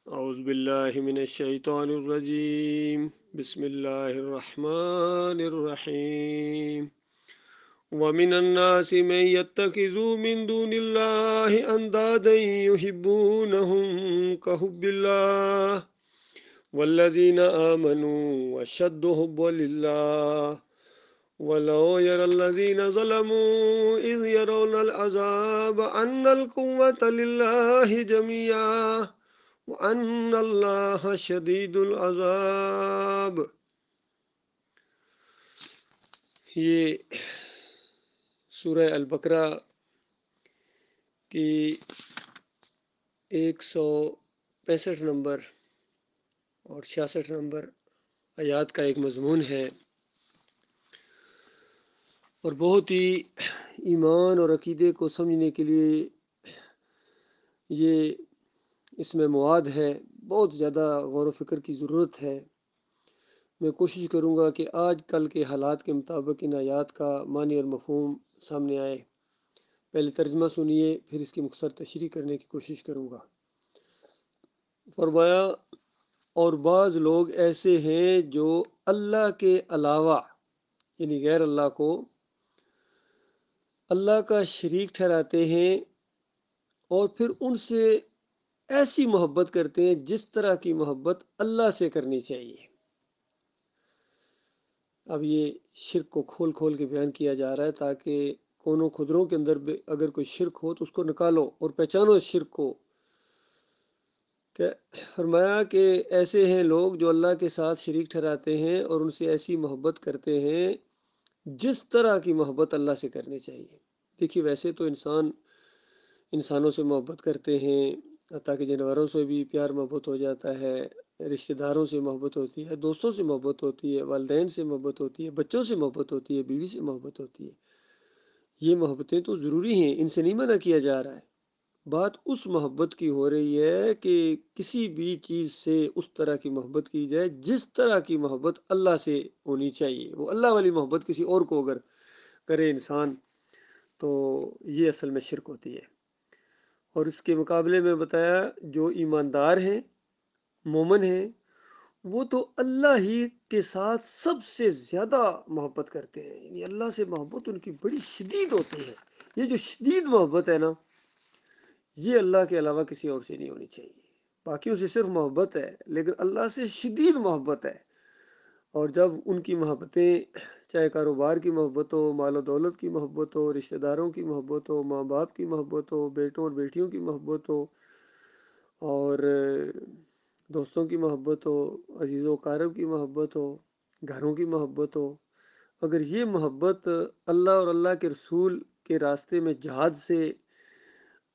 اعوذ باللہ من الشیطان الرجیم بسم اللہ الرحمن الرحیم ومن الناس من يتخذ من دون الله اندادا يحبونهم كحب الله والذين آمنوا اشد حبا لله ولو يرى الذين ظلموا إذ يرون العذاب أن القوة لله جميعا وَأَنَّ اللَّهَ شَدِيدُ الْعَذَابِ۔ یہ سورہ البقرہ کی 165 نمبر اور 66 نمبر آیات کا ایک مضمون ہے، اور بہت ہی ایمان اور عقیدے کو سمجھنے کے لیے یہ اس میں مواد ہے، بہت زیادہ غور و فکر کی ضرورت ہے۔ میں کوشش کروں گا کہ آج کل کے حالات کے مطابق ان آیات کا معنی اور مفہوم سامنے آئے۔ پہلے ترجمہ سنیے، پھر اس کی مختصر تشریح کرنے کی کوشش کروں گا۔ فرمایا، اور بعض لوگ ایسے ہیں جو اللہ کے علاوہ یعنی غیر اللہ کو اللہ کا شریک ٹھہراتے ہیں اور پھر ان سے ایسی محبت کرتے ہیں جس طرح کی محبت اللہ سے کرنی چاہیے۔ اب یہ شرک کو کھول کھول کے بیان کیا جا رہا ہے تاکہ کونوں خدروں کے اندر اگر کوئی شرک ہو تو اس کو نکالو اور پہچانو اس شرک کو۔ کہ فرمایا کہ ایسے ہیں لوگ جو اللہ کے ساتھ شریک ٹھہراتے ہیں اور ان سے ایسی محبت کرتے ہیں جس طرح کی محبت اللہ سے کرنی چاہیے۔ دیکھیے، ویسے تو انسانوں سے محبت کرتے ہیں، حتیٰ کہ جانوروں سے بھی پیار محبت ہو جاتا ہے، رشتہ داروں سے محبت ہوتی ہے، دوستوں سے محبت ہوتی ہے، والدین سے محبت ہوتی ہے، بچوں سے محبت ہوتی ہے، بیوی سے محبت ہوتی ہے۔ یہ محبتیں تو ضروری ہیں، ان سے نہیں منع کیا جا رہا ہے۔ بات اس محبت کی ہو رہی ہے کہ کسی بھی چیز سے اس طرح کی محبت کی جائے جس طرح کی محبت اللہ سے ہونی چاہیے۔ وہ اللہ والی محبت کسی اور کو اگر کرے انسان تو یہ اصل میں شرک ہوتی ہے۔ اور اس کے مقابلے میں بتایا، جو ایماندار ہیں، مومن ہیں، وہ تو اللہ ہی کے ساتھ سب سے زیادہ محبت کرتے ہیں، یعنی اللہ سے محبت ان کی بڑی شدید ہوتی ہے۔ یہ جو شدید محبت ہے نا، یہ اللہ کے علاوہ کسی اور سے نہیں ہونی چاہیے۔ باقیوں سے صرف محبت ہے، لیکن اللہ سے شدید محبت ہے۔ اور جب ان کی محبتیں، چاہے کاروبار کی محبت ہو، مال و دولت کی محبت ہو، رشتہ داروں کی محبت ہو، ماں باپ کی محبت ہو، بیٹوں اور بیٹیوں کی محبت ہو، اور دوستوں کی محبت ہو، عزیز و اقارب کی محبت ہو، گھروں کی محبت ہو، اگر یہ محبت اللہ اور اللہ کے رسول کے راستے میں جہاد سے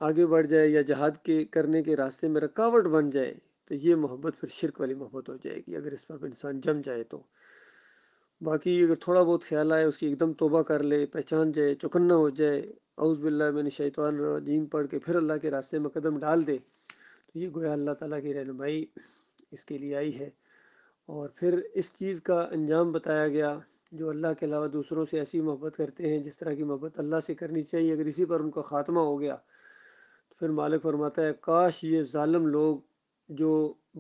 آگے بڑھ جائے یا جہاد کے کرنے کے راستے میں رکاوٹ بن جائے تو یہ محبت پھر شرک والی محبت ہو جائے گی، اگر اس پر انسان جم جائے تو۔ باقی اگر تھوڑا بہت خیال آئے، اس کی ایک دم توبہ کر لے، پہچان جائے، چوکنا ہو جائے، اعوذ باللہ من الشیطان الرجیم پڑھ کے پھر اللہ کے راستے میں قدم ڈال دے، تو یہ گویا اللہ تعالیٰ کی رہنمائی اس کے لیے آئی ہے۔ اور پھر اس چیز کا انجام بتایا گیا، جو اللہ کے علاوہ دوسروں سے ایسی محبت کرتے ہیں جس طرح کی محبت اللہ سے کرنی چاہیے، اگر اسی پر ان کا خاتمہ ہو گیا تو پھر مالک فرماتا ہے، کاش یہ ظالم لوگ جو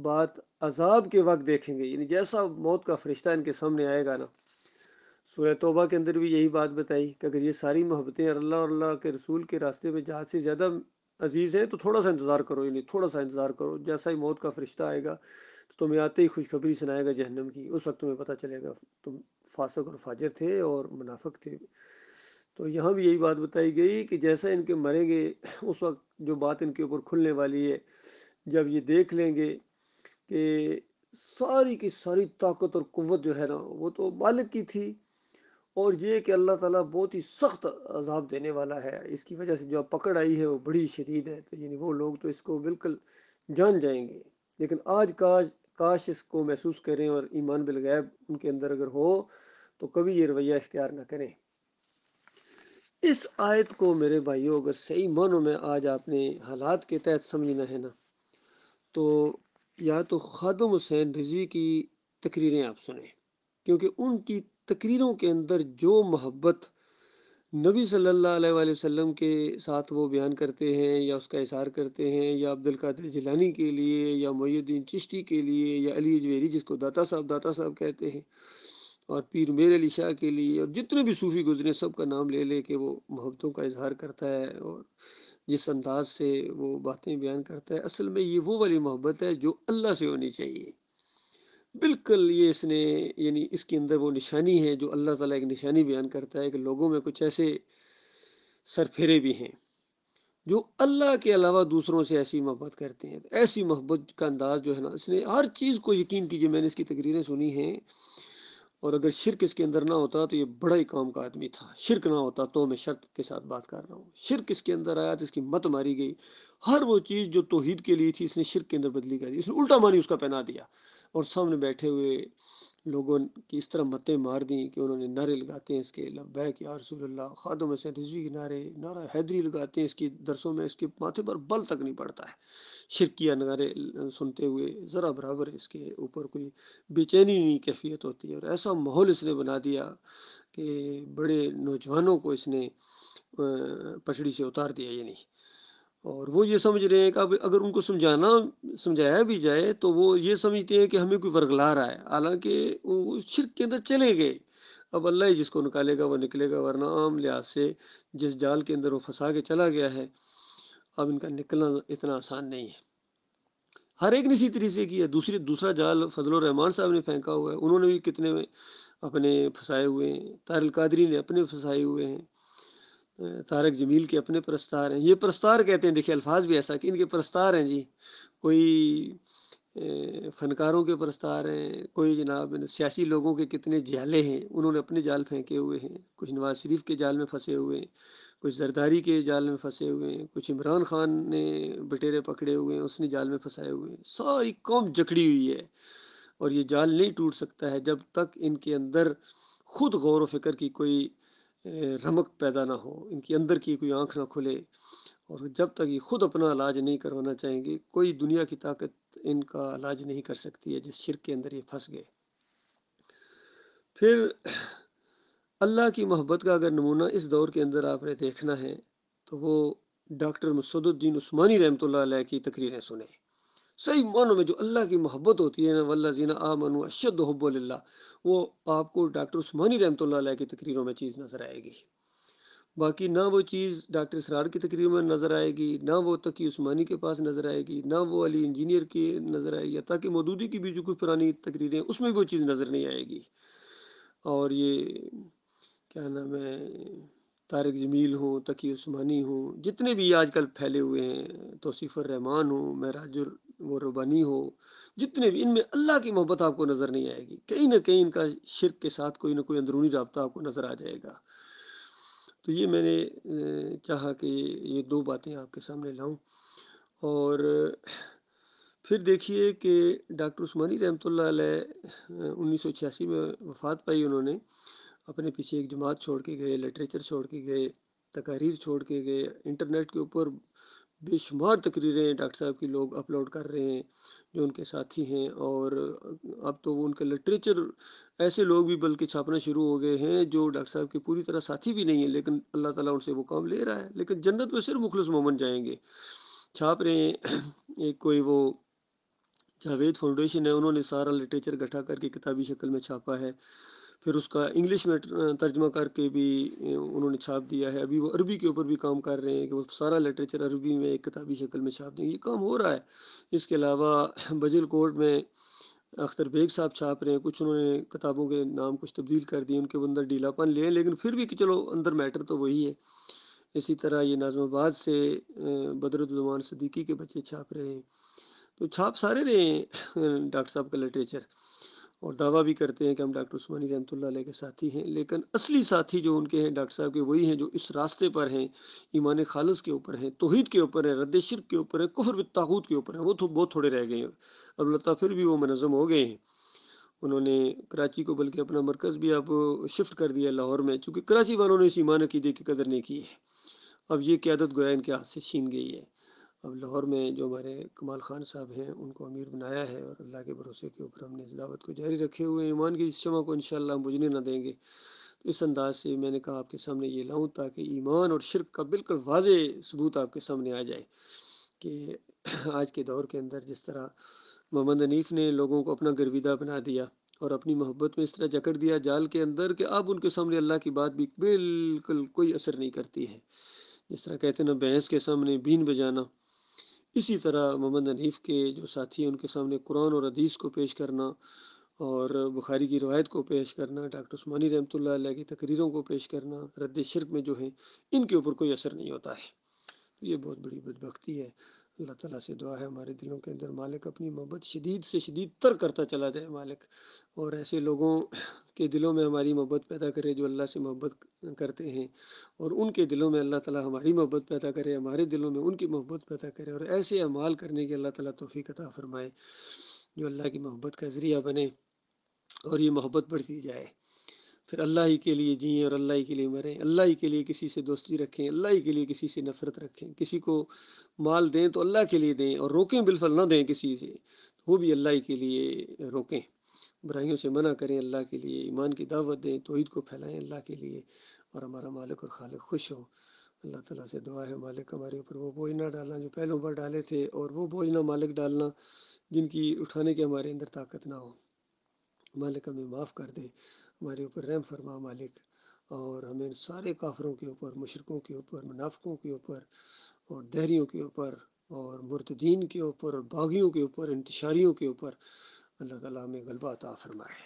بات عذاب کے وقت دیکھیں گے، یعنی جیسا موت کا فرشتہ ان کے سامنے آئے گا نا۔ سورہ توبہ کے اندر بھی یہی بات بتائی کہ اگر یہ ساری محبتیں اللہ اور اللہ کے رسول کے راستے میں جہاد سے زیادہ عزیز ہیں تو تھوڑا سا انتظار کرو، یعنی تھوڑا سا انتظار کرو، جیسا ہی موت کا فرشتہ آئے گا تو تمہیں آتے ہی خوشخبری سنائے گا جہنم کی، اس وقت تمہیں پتہ چلے گا تم فاسق اور فاجر تھے اور منافق تھے۔ تو یہاں بھی یہی بات بتائی گئی کہ جیسا ان کے مریں گے اس وقت جو بات ان کے اوپر کھلنے والی ہے، جب یہ دیکھ لیں گے کہ ساری کی ساری طاقت اور قوت جو ہے نا وہ تو مالک کی تھی، اور یہ کہ اللہ تعالیٰ بہت ہی سخت عذاب دینے والا ہے، اس کی وجہ سے جو پکڑ آئی ہے وہ بڑی شدید ہے، تو یعنی وہ لوگ تو اس کو بالکل جان جائیں گے۔ لیکن آج کاش اس کو محسوس کریں اور ایمان بالغیب ان کے اندر اگر ہو تو کبھی یہ رویہ اختیار نہ کریں۔ اس آیت کو میرے بھائیوں اگر صحیح معنوں میں آج آپ نے حالات کے تحت سمجھنا ہے نا، تو یا تو خادم حسین رضوی کی تقریریں آپ سنیں، کیونکہ ان کی تقریروں کے اندر جو محبت نبی صلی اللہ علیہ وآلہ وسلم کے ساتھ وہ بیان کرتے ہیں یا اس کا اظہار کرتے ہیں، یا عبد القادر جیلانی کے لیے، یا محی الدین چشتی کے لیے، یا علی اجویری جس کو داتا صاحب کہتے ہیں، اور پیر میر علی شاہ کے لیے، اور جتنے بھی صوفی گزرے سب کا نام لے لے کے وہ محبتوں کا اظہار کرتا ہے، اور جس انداز سے وہ باتیں بیان کرتا ہے، اصل میں یہ وہ والی محبت ہے جو اللہ سے ہونی چاہیے بالکل۔ یہ اس نے یعنی اس کے اندر وہ نشانی ہے جو اللہ تعالیٰ ایک نشانی بیان کرتا ہے کہ لوگوں میں کچھ ایسے سرفیرے بھی ہیں جو اللہ کے علاوہ دوسروں سے ایسی محبت کرتے ہیں۔ ایسی محبت کا انداز جو ہے نا، اس نے ہر چیز کو یقین کیجئے، میں نے اس کی تقریریں سنی ہیں، اور اگر شرک اس کے اندر نہ ہوتا تو یہ بڑا ہی کام کا آدمی تھا۔ شرک نہ ہوتا تو میں شرط کے ساتھ بات کر رہا ہوں، شرک اس کے اندر آیا تو اس کی مت ماری گئی۔ ہر وہ چیز جو توحید کے لیے تھی اس نے شرک کے اندر بدلی کر دی، اس نے الٹا مانی اس کا پہنا دیا، اور سامنے بیٹھے ہوئے لوگوں کی اس طرح متیں مار دیں کہ انہوں نے نعرے لگاتے ہیں اس کے، لبیک یا رسول اللہ، خادم حسین رضوی کے نعرہ حیدری لگاتے ہیں اس کی درسوں میں، اس کے ماتھے پر بل تک نہیں پڑتا ہے شرکیہ نعرے سنتے ہوئے، ذرا برابر اس کے اوپر کوئی بے چینی نہیں کیفیت ہوتی ہے، اور ایسا ماحول اس نے بنا دیا کہ بڑے نوجوانوں کو اس نے پچھڑی سے اتار دیا یعنی، اور وہ یہ سمجھ رہے ہیں کہ اب اگر ان کو سمجھایا بھی جائے تو وہ یہ سمجھتے ہیں کہ ہمیں کوئی ورگلا رہا ہے، حالانکہ وہ شرک کے اندر چلے گئے۔ اب اللہ ہی جس کو نکالے گا وہ نکلے گا، ورنہ عام لحاظ سے جس جال کے اندر وہ پھنسا کے چلا گیا ہے، اب ان کا نکلنا اتنا آسان نہیں ہے۔ ہر ایک نے اسی طریقے سے کیا۔ دوسرا جال فضل الرحمان صاحب نے پھینکا ہوا ہے، انہوں نے بھی کتنے اپنے پھنسائے ہوئے ہیں، طاہر القادری نے اپنے پھنسائے ہوئے ہیں، طارق جمیل کے اپنے پرستار ہیں۔ یہ پرستار کہتے ہیں، دیکھیں الفاظ بھی ایسا کہ ان کے پرستار ہیں جی، کوئی فنکاروں کے پرستار ہیں، کوئی جناب سیاسی لوگوں کے کتنے جالے ہیں، انہوں نے اپنے جال پھینکے ہوئے ہیں، کچھ نواز شریف کے جال میں پھنسے ہوئے ہیں، کچھ زرداری کے جال میں پھنسے ہوئے ہیں، کچھ عمران خان نے بٹیرے پکڑے ہوئے ہیں، اس نے جال میں پھنسائے ہوئے ہیں، ساری قوم جکڑی ہوئی ہے، اور یہ جال نہیں ٹوٹ سکتا ہے جب تک ان کے اندر خود غور و فکر کی کوئی رمق پیدا نہ ہو، ان کے اندر کی کوئی آنکھ نہ کھلے، اور جب تک یہ خود اپنا علاج نہیں کروانا چاہیں گے، کوئی دنیا کی طاقت ان کا علاج نہیں کر سکتی ہے جس شرک کے اندر یہ پھنس گئے۔ پھر اللہ کی محبت کا اگر نمونہ اس دور کے اندر آپ نے دیکھنا ہے تو وہ ڈاکٹر مسعود الدین عثمانی رحمۃ اللہ علیہ کی تقریریں سنیں۔ صحیح معنوں میں جو اللہ کی محبت ہوتی ہے نا، والذین آمنوا اشد حب للہ، وہ آپ کو ڈاکٹر عثمانی رحمۃ اللہ علیہ کی تقریروں میں چیز نظر آئے گی۔ باقی نہ وہ چیز ڈاکٹر اسرار کی تقریر میں نظر آئے گی، نہ وہ تقی عثمانی کے پاس نظر آئے گی، نہ وہ علی انجینئر کی نظر آئے گی، تاکہ مودودی کی بھی جو کوئی پرانی تقریریں اس میں بھی وہ چیز نظر نہیں آئے گی۔ اور یہ کیا نام ہے، طارق جمیل ہوں، تقی عثمانی ہوں، جتنے بھی آج کل پھیلے ہوئے ہیں، توصیف الرحمان ہوں، معراج وہ ربانی ہو، جتنے بھی، ان میں اللہ کی محبت آپ کو نظر نہیں آئے گی، کہیں نہ کہیں ان کا شرک کے ساتھ کوئی نہ کوئی اندرونی رابطہ آپ کو نظر آ جائے گا۔ تو یہ میں نے چاہا کہ یہ دو باتیں آپ کے سامنے لاؤں۔ اور پھر دیکھیے کہ ڈاکٹر عثمانی رحمۃ اللہ علیہ 1986 میں وفات پائی، انہوں نے اپنے پیچھے ایک جماعت چھوڑ کے گئے، لٹریچر چھوڑ کے گئے، تقاریر چھوڑ کے گئے، انٹرنیٹ کے اوپر بے شمار تقریریں ڈاکٹر صاحب کی لوگ اپلوڈ کر رہے ہیں جو ان کے ساتھی ہیں، اور اب تو وہ ان کا لٹریچر ایسے لوگ بھی بلکہ چھاپنا شروع ہو گئے ہیں جو ڈاکٹر صاحب کے پوری طرح ساتھی بھی نہیں ہیں، لیکن اللہ تعالیٰ ان سے وہ کام لے رہا ہے، لیکن جنت میں صرف مخلص مومن جائیں گے۔ چھاپ رہے ہیں ایک کوئی وہ جاوید فاؤنڈیشن ہے، انہوں نے سارا لٹریچر اکٹھا کر کے کتابی شکل میں چھاپا ہے، پھر اس کا انگلش میں ترجمہ کر کے بھی انہوں نے چھاپ دیا ہے، ابھی وہ عربی کے اوپر بھی کام کر رہے ہیں کہ وہ سارا لٹریچر عربی میں ایک کتابی شکل میں چھاپ دیں، یہ کام ہو رہا ہے۔ اس کے علاوہ بجل کوٹ میں اختر بیگ صاحب چھاپ رہے ہیں، کچھ انہوں نے کتابوں کے نام کچھ تبدیل کر دیے، ان کے اندر ڈھیلا پن لے، لیکن پھر بھی کہ چلو اندر میٹر تو وہی ہے۔ اسی طرح یہ ناظم آباد سے بدرالزمان صدیقی کے بچے چھاپ رہے ہیں، تو چھاپ سارے رہے ہیں ڈاکٹر صاحب کا لٹریچر، اور دعویٰ بھی کرتے ہیں کہ ہم ڈاکٹر عثمانی رحمۃ اللہ علیہ کے ساتھی ہیں، لیکن اصلی ساتھی جو ان کے ہیں ڈاکٹر صاحب کے وہی ہیں جو اس راستے پر ہیں، ایمان خالص کے اوپر ہیں، توحید کے اوپر ہیں، رد شرک کے اوپر ہیں، کفر بالطاغوت کے اوپر ہیں، وہ تو بہت تھوڑے رہ گئے ہیں، البتہ پھر بھی وہ منظم ہو گئے ہیں۔ انہوں نے کراچی کو بلکہ اپنا مرکز بھی اب شفٹ کر دیا لاہور میں، چونکہ کراچی والوں نے اس ایمان عقیدے کی قدر نہیں کی ہے، اب یہ قیادت گویا ان کے ہاتھ سے چھین گئی ہے۔ اب لاہور میں جو ہمارے کمال خان صاحب ہیں ان کو امیر بنایا ہے، اور اللہ کے بھروسے کے اوپر ہم نے اس دعوت کو جاری رکھے ہوئے ہیں، ایمان کی اس شمع کو انشاءاللہ ہم بجھنے نہ دیں گے۔ تو اس انداز سے میں نے کہا آپ کے سامنے یہ لاؤں تاکہ ایمان اور شرک کا بالکل واضح ثبوت آپ کے سامنے آ جائے کہ آج کے دور کے اندر جس طرح محمد حنیف نے لوگوں کو اپنا گرویدہ بنا دیا اور اپنی محبت میں اس طرح جکڑ دیا جال کے اندر کہ اب ان کے سامنے اللہ کی بات بھی بالکل کوئی اثر نہیں کرتی ہے، جس طرح کہتے ہیں نا بھینس کے سامنے بین بجانا، اسی طرح محمد حنیف کے جو ساتھی ہیں ان کے سامنے قرآن اور حدیث کو پیش کرنا اور بخاری کی روایت کو پیش کرنا، ڈاکٹر عثمانی رحمۃ اللہ علیہ کی تقریروں کو پیش کرنا، رد شرک میں جو ہے ان کے اوپر کوئی اثر نہیں ہوتا ہے۔ تو یہ بہت بڑی بدبختی ہے۔ اللہ تعالیٰ سے دعا ہے ہمارے دلوں کے اندر مالک اپنی محبت شدید سے شدید تر کرتا چلا جائے مالک، اور ایسے لوگوں کے دلوں میں ہماری محبت پیدا کرے جو اللہ سے محبت کرتے ہیں، اور ان کے دلوں میں اللہ تعالیٰ ہماری محبت پیدا کرے، ہمارے دلوں میں ان کی محبت پیدا کرے، اور ایسے اعمال کرنے کی اللہ تعالیٰ توفیق عطا فرمائے جو اللہ کی محبت کا ذریعہ بنے اور یہ محبت بڑھتی جائے، پھر اللہ ہی کے لیے جئیں اور اللہ ہی کے لیے مریں، اللہ ہی کے لیے کسی سے دوستی رکھیں، اللہ ہی کے لیے کسی سے نفرت رکھیں، کسی کو مال دیں تو اللہ کے لیے دیں اور روکیں بالفعل نہ دیں کسی سے، وہ بھی اللہ ہی کے لیے روکیں، برائیوں سے منع کریں اللہ کے لیے، ایمان کی دعوت دیں، توحید کو پھیلائیں اللہ کے لیے، اور ہمارا مالک اور خالق خوش ہو۔ اللہ تعالیٰ سے دعا ہے مالک ہمارے اوپر وہ بوجھ نہ ڈالنا جو پہلوں پر ڈالے تھے، اور وہ بوجھ نہ مالک ڈالنا جن کی اٹھانے کے ہمارے اندر طاقت نہ ہو۔ مالک ہمیں معاف کر دے، ہمارے اوپر رحم فرما مالک، اور ہمیں سارے کافروں کے اوپر، مشرکوں کے اوپر، منافقوں کے اوپر، اور دہریوں کے اوپر، اور مرتدین کے اوپر، اور باغیوں کے اوپر، انتشاریوں کے اوپر اللہ تعالیٰ ہمیں غلبہ عطا فرمائے۔